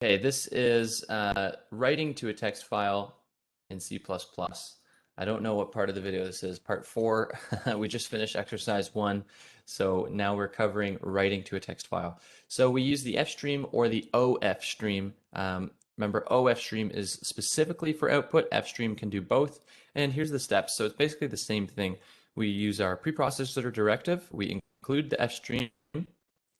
Okay, this is writing to a text file in C++. I don't know what part of the video this is. Part 4, we just finished exercise 1, so now we're covering writing to a text file. So we use the F stream or the OF stream. Remember, OF stream is specifically for output. F stream can do both. And here's the steps. So it's basically the same thing. We use our preprocessor directive. We include the F stream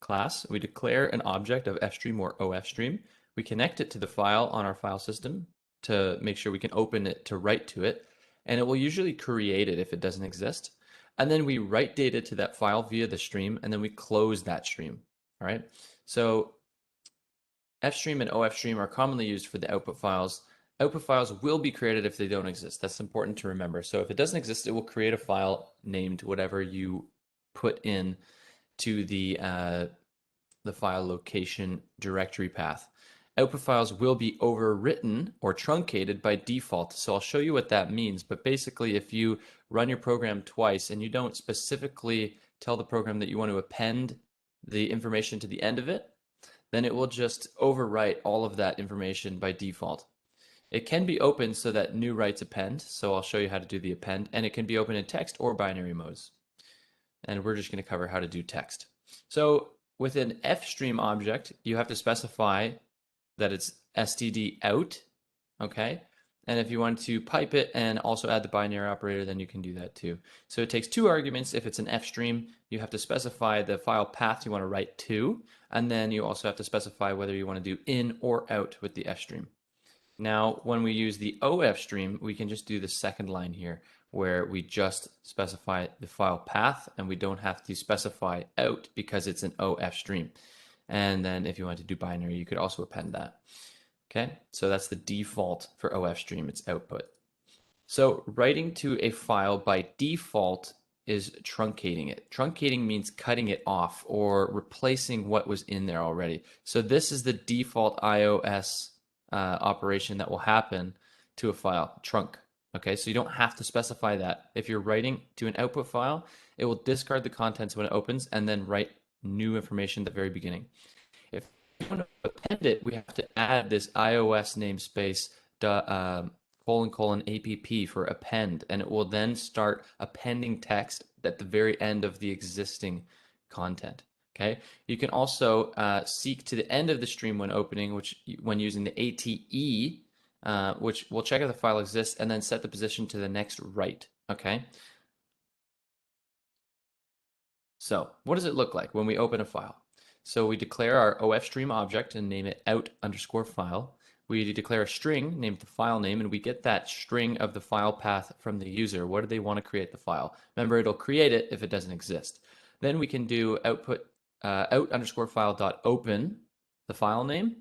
class. We declare an object of F stream or OF stream. We connect it to the file on our file system to make sure we can open it to write to it, and it will usually create it if it doesn't exist. And then we write data to that file via the stream, and then we close that stream. All right. So F stream and OF stream are commonly used for the output files. Output files will be created if they don't exist. That's important to remember. So if it doesn't exist, it will create a file named whatever you put in to the file location directory path. Output files will be overwritten or truncated by default. So I'll show you what that means. But basically, if you run your program twice and you don't specifically tell the program that you want to append the information to the end of it, then it will just overwrite all of that information by default. It can be opened so that new writes append. So I'll show you how to do the append, and it can be open in text or binary modes. And we're just going to cover how to do text. So with an fstream object, you have to specify that it's std out, okay? And if you want to pipe it and also add the binary operator, then you can do that too. So it takes two arguments. If it's an fstream, you have to specify the file path you want to write to, and then you also have to specify whether you want to do in or out with the fstream. Now, when we use the OF stream, we can just do the second line here, where we just specify the file path and we don't have to specify out because it's an OF stream. And then if you want to do binary, you could also append that. Okay, so that's the default for OF stream, it's output. So writing to a file by default is truncating it. Truncating means cutting it off or replacing what was in there already. So this is the default iOS operation that will happen to a file, trunk. Okay, so you don't have to specify that. If you're writing to an output file, it will discard the contents when it opens and then write new information at the very beginning. If we want to append it, we have to add this iOS namespace ::app for append, and it will then start appending text at the very end of the existing content. Okay. You can also seek to the end of the stream when opening, which when using the ATE, which will check if the file exists and then set the position to the next write. Okay. So what does it look like when we open a file? So we declare our OF stream object and name it out_file. We declare a string named the file name, and we get that string of the file path from the user. What do they want to create the file? Remember, it'll create it if it doesn't exist. Then we can do output out_file.open, the file name,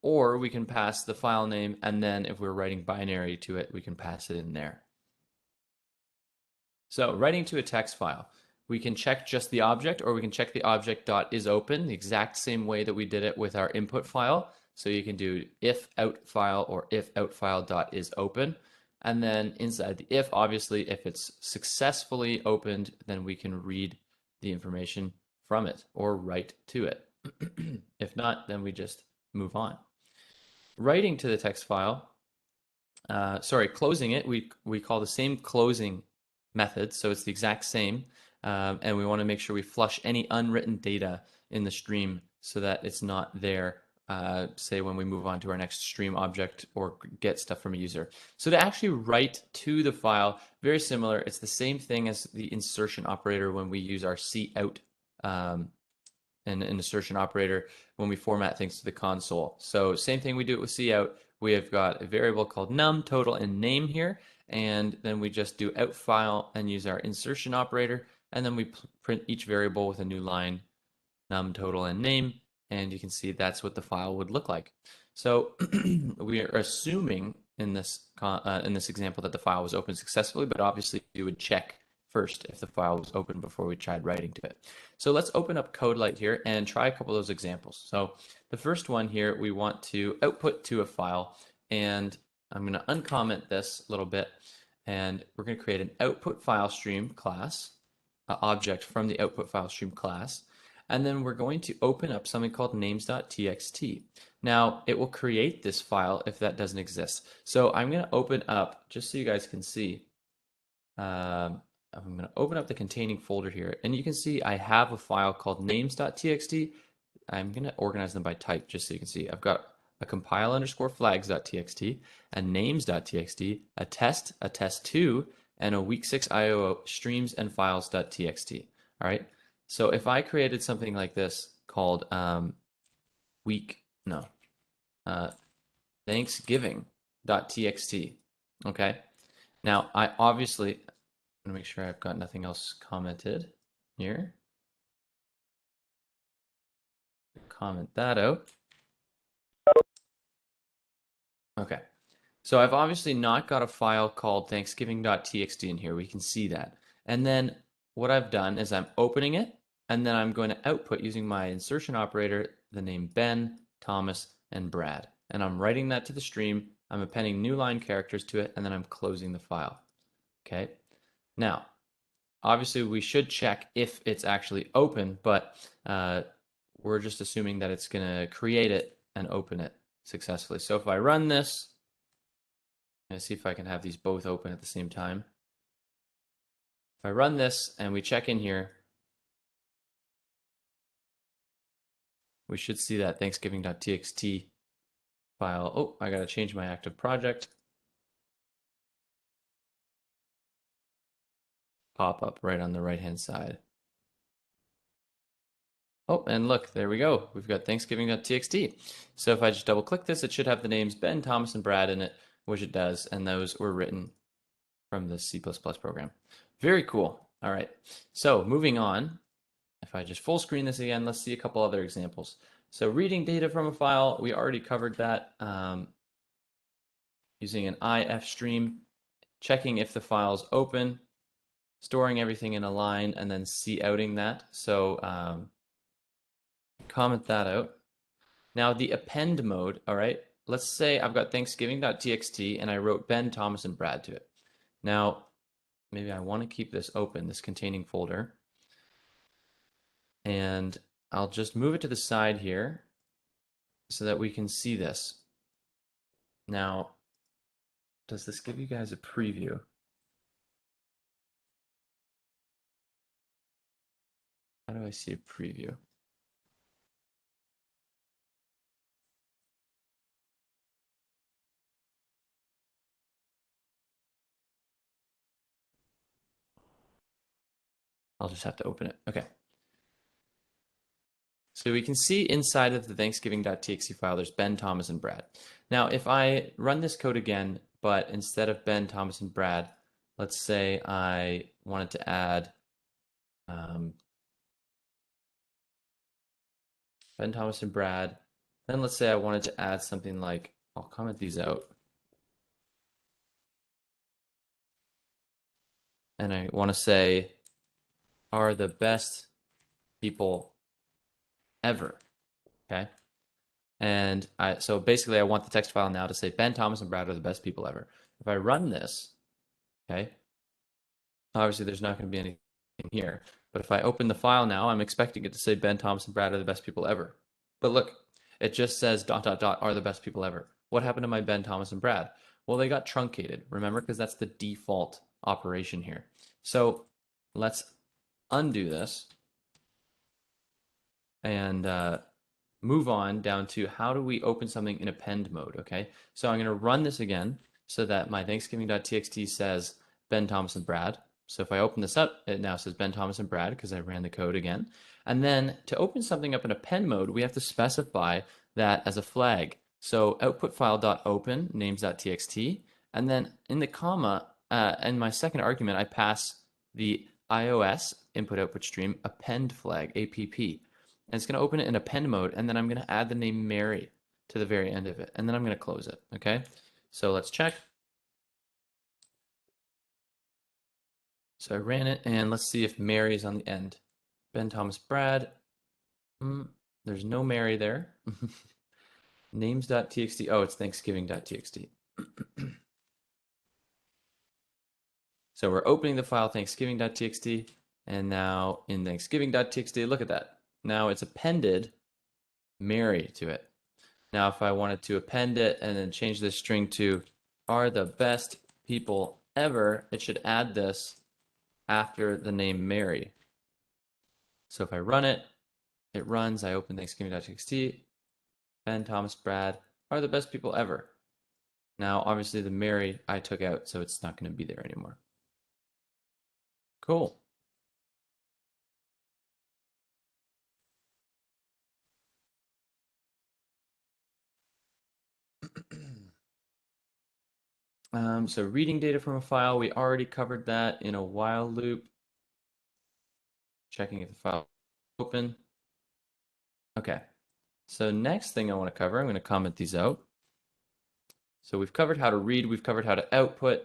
or we can pass the file name, and then if we're writing binary to it, we can pass it in there. So writing to a text file, we can check just the object, or we can check the object.isOpen, the exact same way that we did it with our input file. So you can do if out file or if out file.isOpen. And then inside the if, obviously, if it's successfully opened, then we can read the information from it or write to it. If not, then we just move on. Writing to the text file, closing it, we call the same closing method. So it's the exact same. And we want to make sure we flush any unwritten data in the stream so that it's not there, say when we move on to our next stream object or get stuff from a user. So to actually write to the file, very similar. It's the same thing as the insertion operator when we use our cout and an insertion operator when we format things to the console. So same thing we do it with cout. We have got a variable called num, total, and name here. And then we just do out file and use our insertion operator. And then we print each variable with a new line, num, total, and name. And you can see that's what the file would look like. So we are assuming in this example that the file was opened successfully, but obviously we would check first if the file was open before we tried writing to it. So let's open up CodeLight here and try a couple of those examples. So the first one here, we want to output to a file, and I'm going to uncomment this a little bit, and we're going to create an output file stream class object from the output file stream class. And then we're going to open up something called names.txt. Now, it will create this file if that doesn't exist. So I'm going to open up, just so you guys can see, I'm going to open up the containing folder here, and you can see I have a file called names.txt. I'm going to organize them by type just so you can see. I've got a compile underscore flags.txt, a names.txt, a test2, and a week 6 IO streams and files.txt. All right. So if I created something like this called Thanksgiving.txt, okay. Now I obviously, I'm gonna make sure I've got nothing else commented here. Comment that out. Okay. So I've obviously not got a file called Thanksgiving.txt in here. We can see that. And then what I've done is I'm opening it, and then I'm going to output using my insertion operator the name Ben, Thomas, and Brad. And I'm writing that to the stream. I'm appending new line characters to it, and then I'm closing the file. Okay. Now, obviously we should check if it's actually open, but we're just assuming that it's going to create it and open it successfully. So if I run this, and see if I can have these both open at the same time. If I run this and we check in here, we should see that Thanksgiving.txt file. Oh, I got to change my active project. Pop up right on the right-hand side. Oh, and look, there we go. We've got Thanksgiving.txt. So if I just double click this, it should have the names Ben, Thomas, and Brad in it, which it does. And those were written from the C++ program. Very cool. All right. So moving on, if I just full screen this again, let's see a couple other examples. So reading data from a file, we already covered that using an IF stream, checking if the file's open, storing everything in a line, and then couting that. So comment that out. Now the append mode, all right, let's say I've got Thanksgiving.txt and I wrote Ben, Thomas, and Brad to it. Now, maybe I want to keep this open, this containing folder. And I'll just move it to the side here so that we can see this. Now, does this give you guys a preview? How do I see a preview? I'll just have to open it. Okay. So we can see inside of the Thanksgiving.txt file, there's Ben, Thomas, and Brad. Now, if I run this code again, but instead of Ben, Thomas, and Brad, let's say I wanted to add Ben, Thomas, and Brad. Then let's say I wanted to add something like, I'll comment these out. And I want to say, are the best people ever. Okay. And so basically I want the text file now to say Ben, Thomas, and Brad are the best people ever. If I run this, okay, obviously there's not going to be anything here. But if I open the file now, I'm expecting it to say Ben, Thomas, and Brad are the best people ever. But look, it just says ... are the best people ever. What happened to my Ben, Thomas, and Brad? Well, they got truncated, remember? Because that's the default operation here. So let's undo this and move on down to how do we open something in append mode, okay? So I'm going to run this again so that my Thanksgiving.txt says Ben, Thomas, and Brad. So if I open this up, it now says Ben, Thomas, and Brad because I ran the code again. And then to open something up in append mode, we have to specify that as a flag. So output file.open names.txt, and then in the comma, in my second argument, I pass the iOS input output stream append flag, APP. And it's going to open it in append mode, and then I'm going to add the name Mary to the very end of it, and then I'm going to close it, okay? So let's check. So I ran it, and let's see if Mary is on the end. Ben, Thomas, Brad. There's no Mary there. Names.txt. Oh, it's Thanksgiving.txt. So we're opening the file Thanksgiving.txt, and now in Thanksgiving.txt, look at that. now it's appended Mary to it. Now, if I wanted to append it and then change this string to are the best people ever, it should add this after the name Mary. So if I run it, it runs. I open Thanksgiving.txt. Ben, Thomas, Brad are the best people ever. Now, obviously, the Mary I took out, so it's not going to be there anymore. Cool. So reading data from a file, we already covered that in a while loop. Checking if the file is open. Okay. So next thing I want to cover, I'm going to comment these out. So we've covered how to read, we've covered how to output,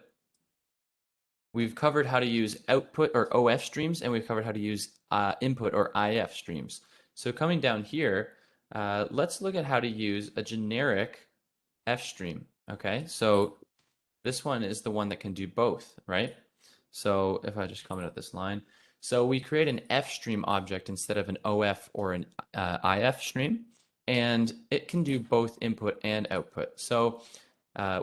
we've covered how to use output or OF streams, and we've covered how to use input or IF streams. So coming down here, let's look at how to use a generic F stream. Okay, so this one is the one that can do both, right? So if I just comment out this line, so we create an F stream object instead of an OF or an IF stream, and it can do both input and output. So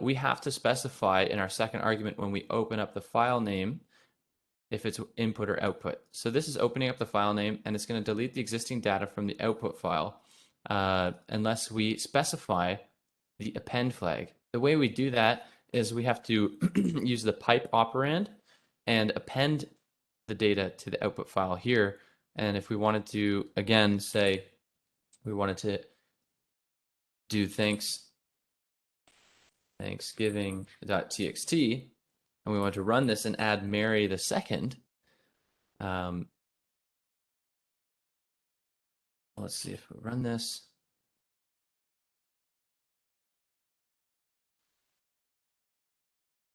we have to specify in our second argument when we open up the file name if it's input or output. So this is opening up the file name, and it's going to delete the existing data from the output file unless we specify the append flag. The way we do that is we have to use the pipe operand and append the data to the output file here. And if we wanted to, again, say we wanted to do Thanksgiving.txt, and we want to run this and add Mary the second, let's see if we run this.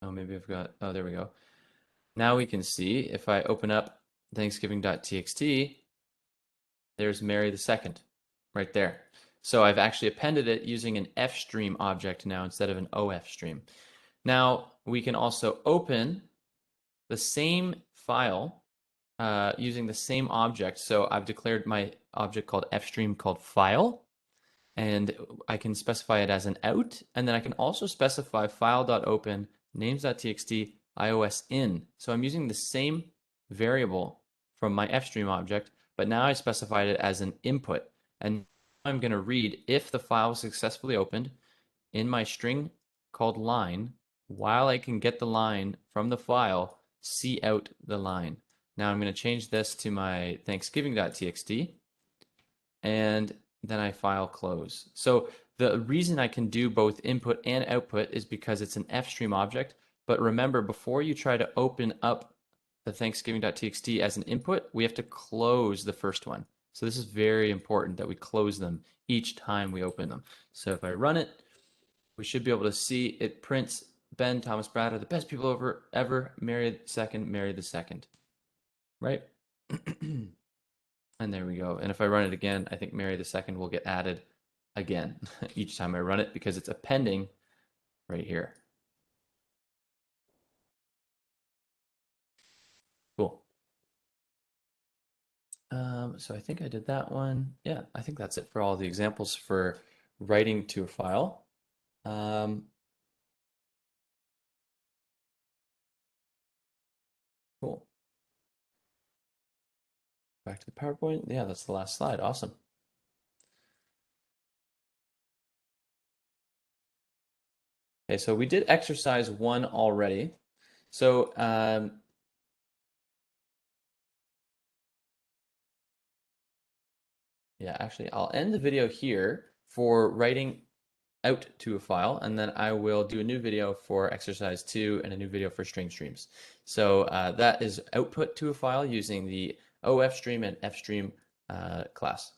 Oh, maybe I've got, oh, there we go. Now we can see if I open up Thanksgiving.txt, there's Mary the second right there. So I've actually appended it using an F stream object now instead of an OF stream. Now we can also open the same file using the same object. So I've declared my object called fstream called file, and I can specify it as an out, and then I can also specify file.open names.txt iOS in. So I'm using the same variable from my fstream object, but now I specified it as an input, and I'm going to read if the file was successfully opened in my string called line. While I can get the line from the file, see out the line. Now I'm going to change this to my Thanksgiving.txt, and then I file close. So the reason I can do both input and output is because it's an fstream object. But remember, before you try to open up the Thanksgiving.txt as an input, we have to close the first one. So this is very important that we close them each time we open them. So if I run it, we should be able to see it prints Ben, Thomas, Brad are the best people ever. Mary the second. Right? And there we go. And if I run it again, I think Mary the second will get added again each time I run it because it's appending right here. Cool. So I think I did that one. Yeah, I think that's it for all the examples for writing to a file. Cool. Back to the PowerPoint. Yeah, that's the last slide. Awesome. Okay, so we did exercise 1 already. So yeah, actually, I'll end the video here for writing out to a file, and then I will do a new video for exercise 2 and a new video for string streams. So that is output to a file using the OF stream and F stream class.